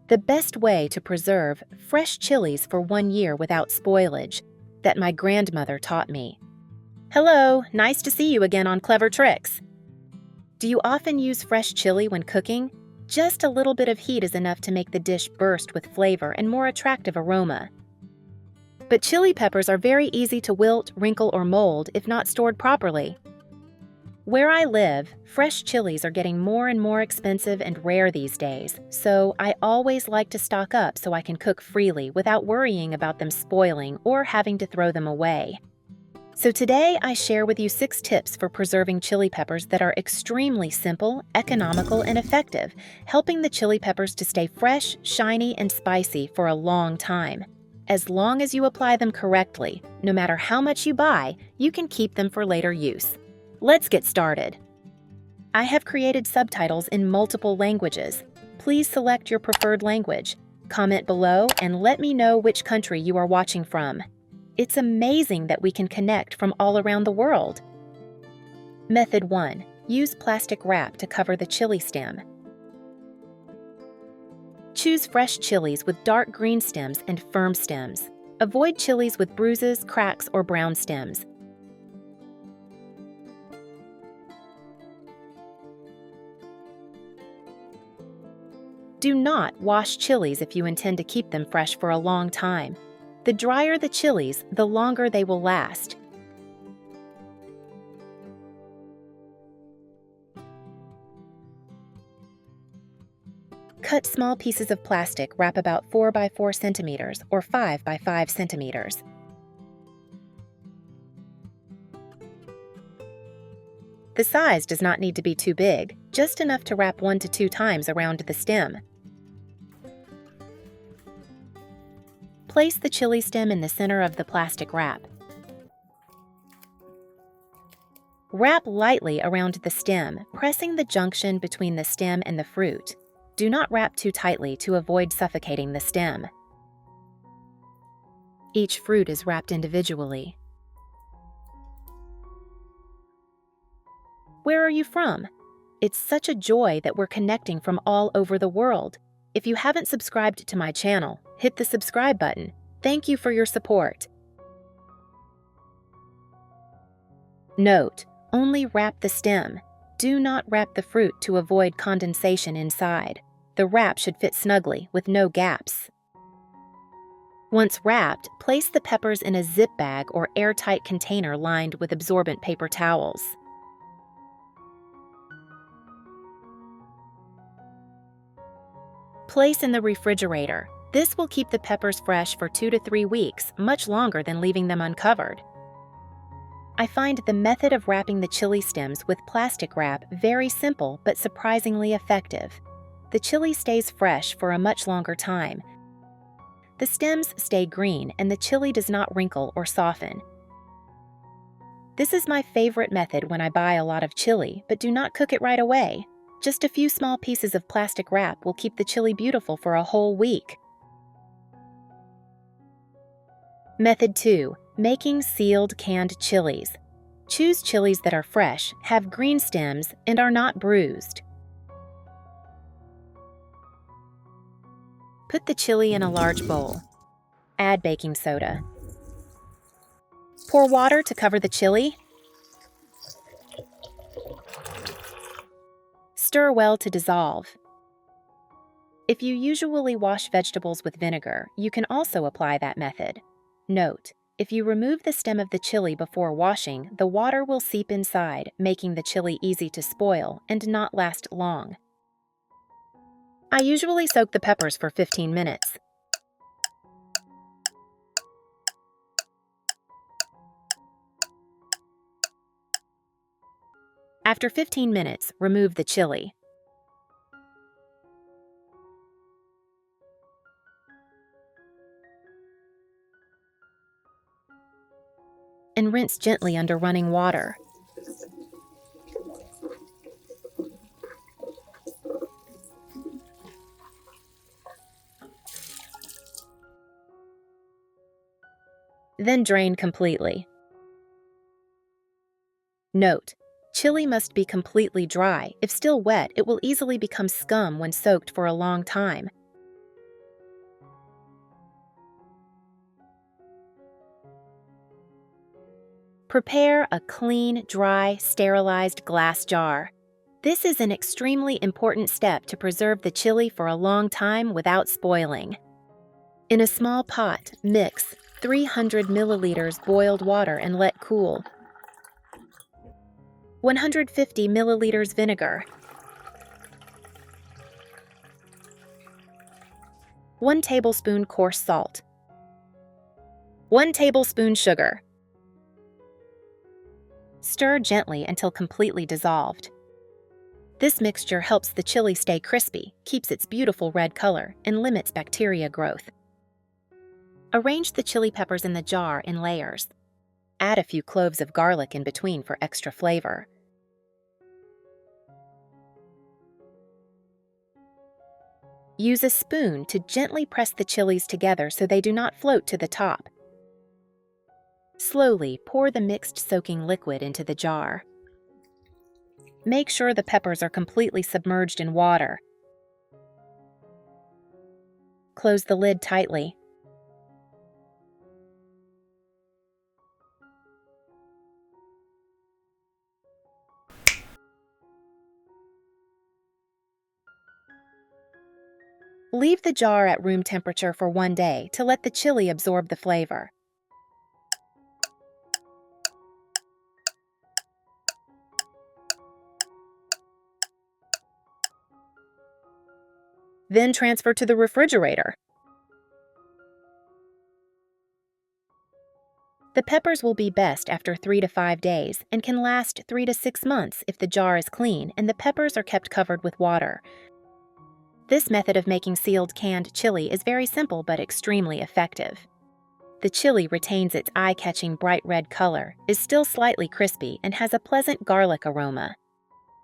the best way to preserve fresh chilies for 1 year without spoilage that my grandmother taught me. Hello, nice to see you again on Clever Tricks. Do you often use fresh chili when cooking? Just a little bit of heat is enough to make the dish burst with flavor and more attractive aroma. But chili peppers are very easy to wilt, wrinkle, or mold if not stored properly. Where I live, fresh chilies are getting more and more expensive and rare these days, so I always like to stock up so I can cook freely without worrying about them spoiling or having to throw them away. So today I share with you 6 tips for preserving chili peppers that are extremely simple, economical, and effective, helping the chili peppers to stay fresh, shiny, and spicy for a long time. As long as you apply them correctly, no matter how much you buy, you can keep them for later use. Let's get started. I have created subtitles in multiple languages. Please select your preferred language. Comment below and let me know which country you are watching from. It's amazing that we can connect from all around the world. Method 1. Use plastic wrap to cover the chili stem. Choose fresh chilies with dark green stems and firm stems. Avoid chilies with bruises, cracks, or brown stems. Do not wash chilies if you intend to keep them fresh for a long time. The drier the chilies, the longer they will last. Cut small pieces of plastic, wrap about 4 by 4 centimeters or 5 by 5 centimeters. The size does not need to be too big, just enough to wrap 1 to 2 times around the stem. Place the chili stem in the center of the plastic wrap. Wrap lightly around the stem, pressing the junction between the stem and the fruit. Do not wrap too tightly to avoid suffocating the stem. Each fruit is wrapped individually. Where are you from? It's such a joy that we're connecting from all over the world. If you haven't subscribed to my channel, hit the subscribe button. Thank you for your support. Note: only wrap the stem. Do not wrap the fruit to avoid condensation inside. The wrap should fit snugly with no gaps. Once wrapped, place the peppers in a zip bag or airtight container lined with absorbent paper towels. Place in the refrigerator. This will keep the peppers fresh for 2 to 3 weeks, much longer than leaving them uncovered. I find the method of wrapping the chili stems with plastic wrap very simple but surprisingly effective. The chili stays fresh for a much longer time. The stems stay green and the chili does not wrinkle or soften. This is my favorite method when I buy a lot of chili, but do not cook it right away. Just a few small pieces of plastic wrap will keep the chili beautiful for a whole week. Method 2. Making sealed canned chilies. Choose chilies that are fresh, have green stems, and are not bruised. Put the chili in a large bowl. Add baking soda. Pour water to cover the chili. Stir well to dissolve. If you usually wash vegetables with vinegar, you can also apply that method. Note: if you remove the stem of the chili before washing, the water will seep inside, making the chili easy to spoil and not last long. I usually soak the peppers for 15 minutes. After 15 minutes, remove the chili. And rinse gently under running water. Then drain completely. Note: chili must be completely dry. If still wet, it will easily become scum when soaked for a long time. Prepare a clean, dry, sterilized glass jar. This is an extremely important step to preserve the chili for a long time without spoiling. In a small pot, mix 300 milliliters boiled water and let cool. 150 milliliters vinegar. 1 tablespoon coarse salt. 1 tablespoon sugar. Stir gently until completely dissolved. This mixture helps the chili stay crispy, keeps its beautiful red color, and limits bacteria growth. Arrange the chili peppers in the jar in layers. Add a few cloves of garlic in between for extra flavor. Use a spoon to gently press the chilies together so they do not float to the top. Slowly pour the mixed soaking liquid into the jar. Make sure the peppers are completely submerged in water. Close the lid tightly. Leave the jar at room temperature for 1 day to let the chili absorb the flavor. Then transfer to the refrigerator. The peppers will be best after 3 to 5 days and can last 3 to 6 months if the jar is clean and the peppers are kept covered with water. This method of making sealed canned chili is very simple but extremely effective. The chili retains its eye-catching bright red color, is still slightly crispy, and has a pleasant garlic aroma.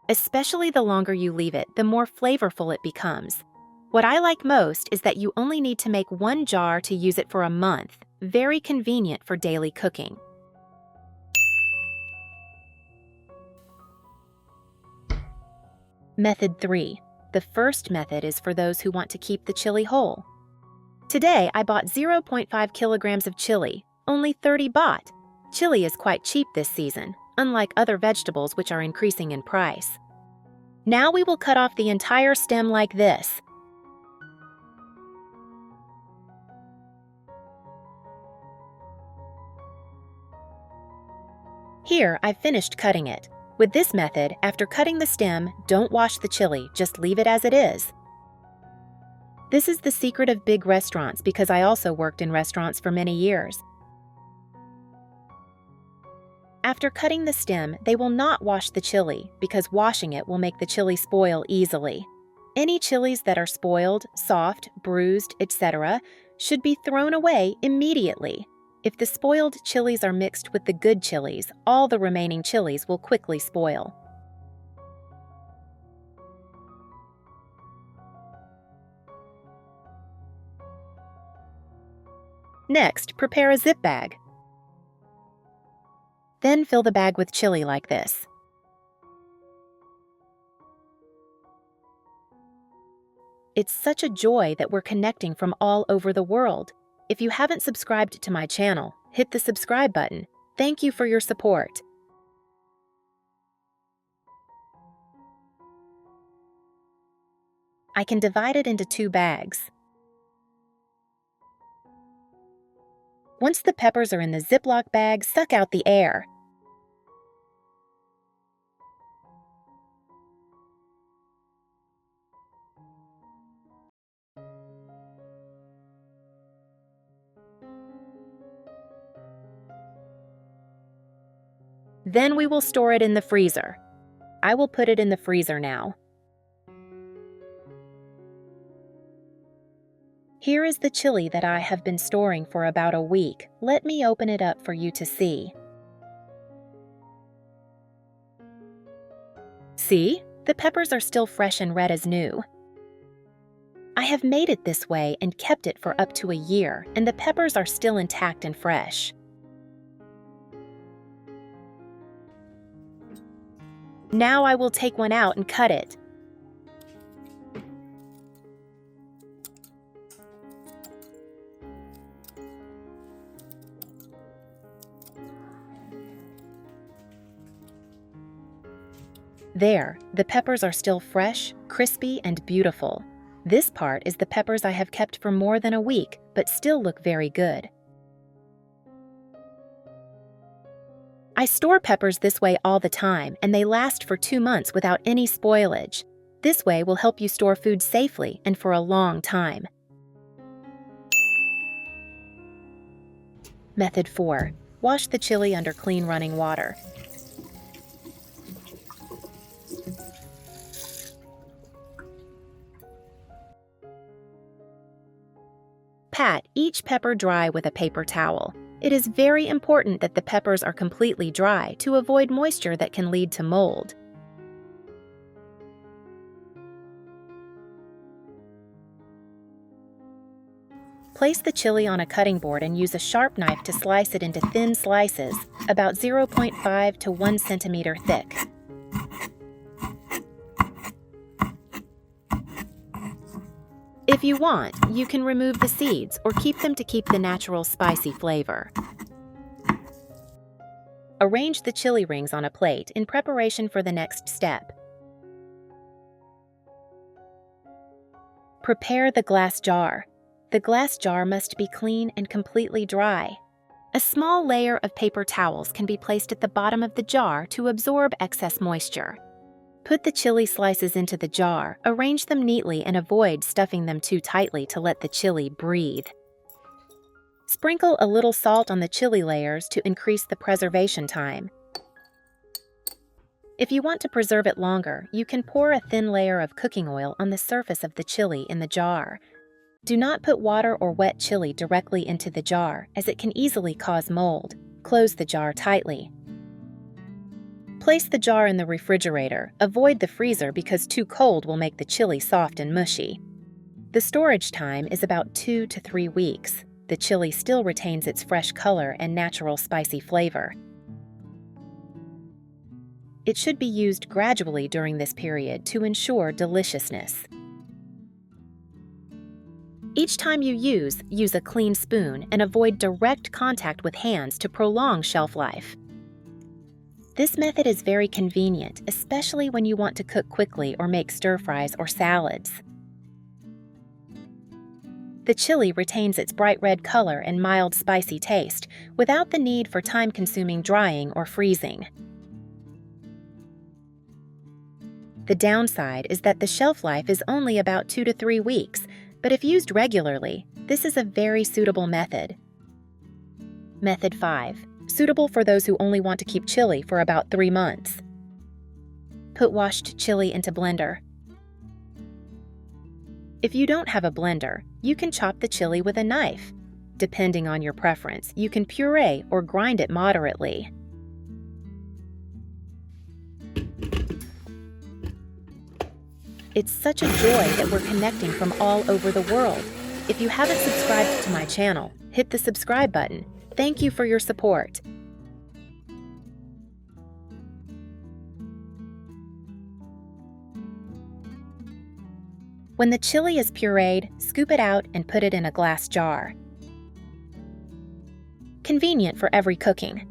Especially the longer you leave it, the more flavorful it becomes. What I like most is that you only need to make 1 jar to use it for a month. Very convenient for daily cooking. Method 3. The first method is for those who want to keep the chili whole. Today, I bought 0.5 kilograms of chili, only 30 baht. Chili is quite cheap this season, unlike other vegetables which are increasing in price. Now we will cut off the entire stem like this. Here, I've finished cutting it. With this method, after cutting the stem, don't wash the chili, just leave it as it is. This is the secret of big restaurants because I also worked in restaurants for many years. After cutting the stem, they will not wash the chili because washing it will make the chili spoil easily. Any chilies that are spoiled, soft, bruised, etc. should be thrown away immediately. If the spoiled chilies are mixed with the good chilies, all the remaining chilies will quickly spoil. Next, prepare a zip bag. Then fill the bag with chili like this. It's such a joy that we're connecting from all over the world. If you haven't subscribed to my channel, hit the subscribe button. Thank you for your support. I can divide it into 2 bags. Once the peppers are in the Ziploc bag, suck out the air. Then we will store it in the freezer. I will put it in the freezer now. Here is the chili that I have been storing for about a week. Let me open it up for you to see. See? The peppers are still fresh and red as new. I have made it this way and kept it for up to a year, and the peppers are still intact and fresh. Now I will take one out and cut it. There, the peppers are still fresh, crispy, and beautiful. This part is the peppers I have kept for more than a week, but still look very good. I store peppers this way all the time, and they last for 2 months without any spoilage. This way will help you store food safely and for a long time. Method 4. Wash the chili under clean running water. Pat each pepper dry with a paper towel. It is very important that the peppers are completely dry to avoid moisture that can lead to mold. Place the chili on a cutting board and use a sharp knife to slice it into thin slices, about 0.5 to 1 centimeter thick. If you want, you can remove the seeds or keep them to keep the natural spicy flavor. Arrange the chili rings on a plate in preparation for the next step. Prepare the glass jar. The glass jar must be clean and completely dry. A small layer of paper towels can be placed at the bottom of the jar to absorb excess moisture. Put the chili slices into the jar, arrange them neatly and avoid stuffing them too tightly to let the chili breathe. Sprinkle a little salt on the chili layers to increase the preservation time. If you want to preserve it longer, you can pour a thin layer of cooking oil on the surface of the chili in the jar. Do not put water or wet chili directly into the jar, as it can easily cause mold. Close the jar tightly. Place the jar in the refrigerator. Avoid the freezer because too cold will make the chili soft and mushy. The storage time is about 2 to 3 weeks. The chili still retains its fresh color and natural spicy flavor. It should be used gradually during this period to ensure deliciousness. Each time you use a clean spoon and avoid direct contact with hands to prolong shelf life. This method is very convenient, especially when you want to cook quickly or make stir-fries or salads. The chili retains its bright red color and mild spicy taste without the need for time-consuming drying or freezing. The downside is that the shelf life is only about 2 to 3 weeks, but if used regularly, this is a very suitable method. Method 5. Suitable for those who only want to keep chili for about 3 months. Put washed chili into blender. If you don't have a blender, you can chop the chili with a knife. Depending on your preference, you can puree or grind it moderately. It's such a joy that we're connecting from all over the world. If you haven't subscribed to my channel, hit the subscribe button. Thank you for your support. When the chili is pureed, scoop it out and put it in a glass jar. Convenient for every cooking.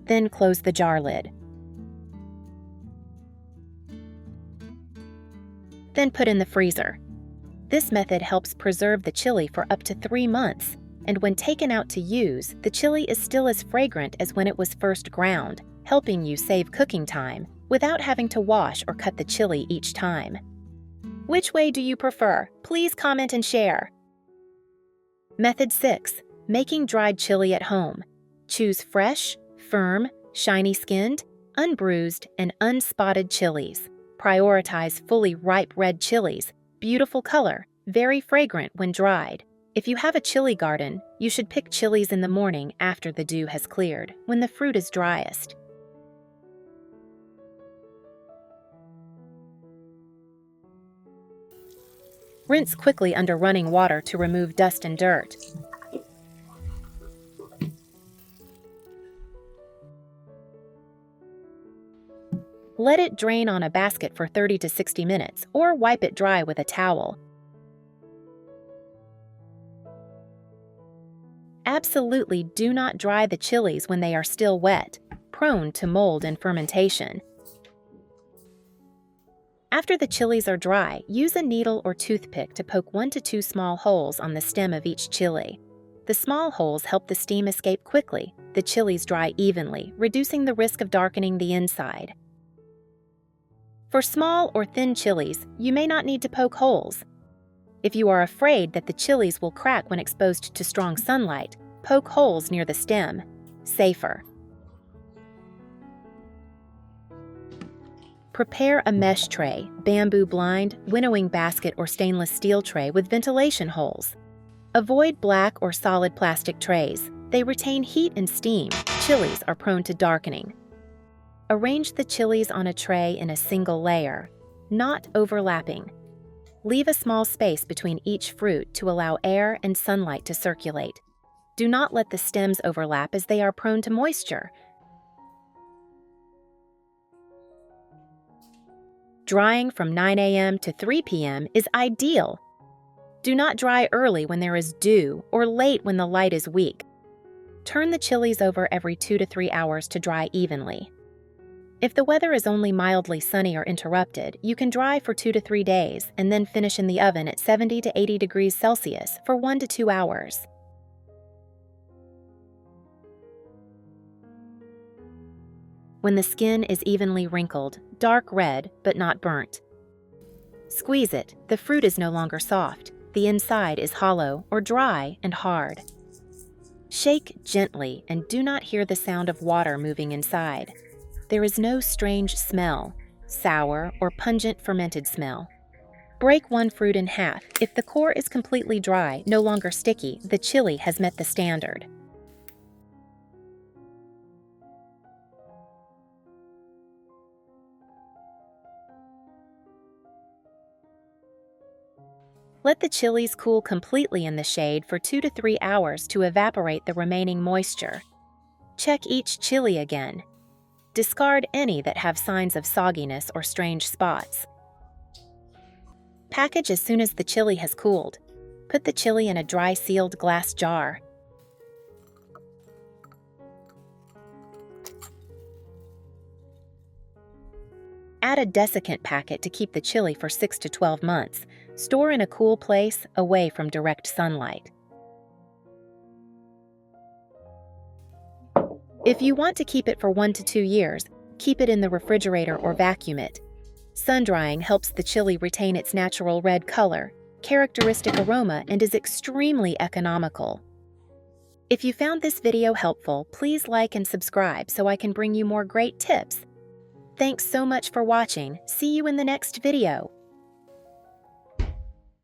Then close the jar lid. Then put in the freezer. This method helps preserve the chili for up to 3 months, and when taken out to use, the chili is still as fragrant as when it was first ground, helping you save cooking time without having to wash or cut the chili each time. Which way do you prefer? Please comment and share. Method 6. Making dried chili at home. Choose fresh, firm, shiny-skinned, unbruised, and unspotted chilies. Prioritize fully ripe red chilies, beautiful color, very fragrant when dried. If you have a chili garden, you should pick chilies in the morning after the dew has cleared, when the fruit is driest. Rinse quickly under running water to remove dust and dirt. Let it drain on a basket for 30 to 60 minutes or wipe it dry with a towel. Absolutely do not dry the chilies when they are still wet. prone to mold and fermentation. After the chilies are dry, use a needle or toothpick to poke 1 to 2 small holes on the stem of each chili. The small holes help the steam escape quickly. The chilies dry evenly, reducing the risk of darkening the inside. For small or thin chilies, you may not need to poke holes. If you are afraid that the chilies will crack when exposed to strong sunlight, poke holes near the stem. Safer. Prepare a mesh tray, bamboo blind, winnowing basket, or stainless steel tray with ventilation holes. Avoid black or solid plastic trays. They retain heat and steam. Chilies are prone to darkening. Arrange the chilies on a tray in a single layer, not overlapping. Leave a small space between each fruit to allow air and sunlight to circulate. Do not let the stems overlap as they are prone to moisture. Drying from 9 a.m. to 3 p.m. is ideal. Do not dry early when there is dew or late when the light is weak. Turn the chilies over every 2 to 3 hours to dry evenly. If the weather is only mildly sunny or interrupted, you can dry for 2 to 3 days and then finish in the oven at 70 to 80 degrees Celsius for 1 to 2 hours. When the skin is evenly wrinkled, dark red but not burnt. Squeeze it. The fruit is no longer soft. The inside is hollow or dry and hard. Shake gently and do not hear the sound of water moving inside. There is no strange smell, sour or pungent fermented smell. Break one fruit in half. If the core is completely dry, no longer sticky, the chili has met the standard. Let the chilies cool completely in the shade for 2 to 3 hours to evaporate the remaining moisture. Check each chili again. Discard any that have signs of sogginess or strange spots. Package as soon as the chili has cooled. Put the chili in a dry sealed glass jar. Add a desiccant packet to keep the chili for 6 to 12 months. Store in a cool place, away from direct sunlight. If you want to keep it for 1 to 2 years, keep it in the refrigerator or vacuum it. Sun-drying helps the chili retain its natural red color, characteristic aroma, and is extremely economical. If you found this video helpful, please like and subscribe so I can bring you more great tips. Thanks so much for watching. See you in the next video.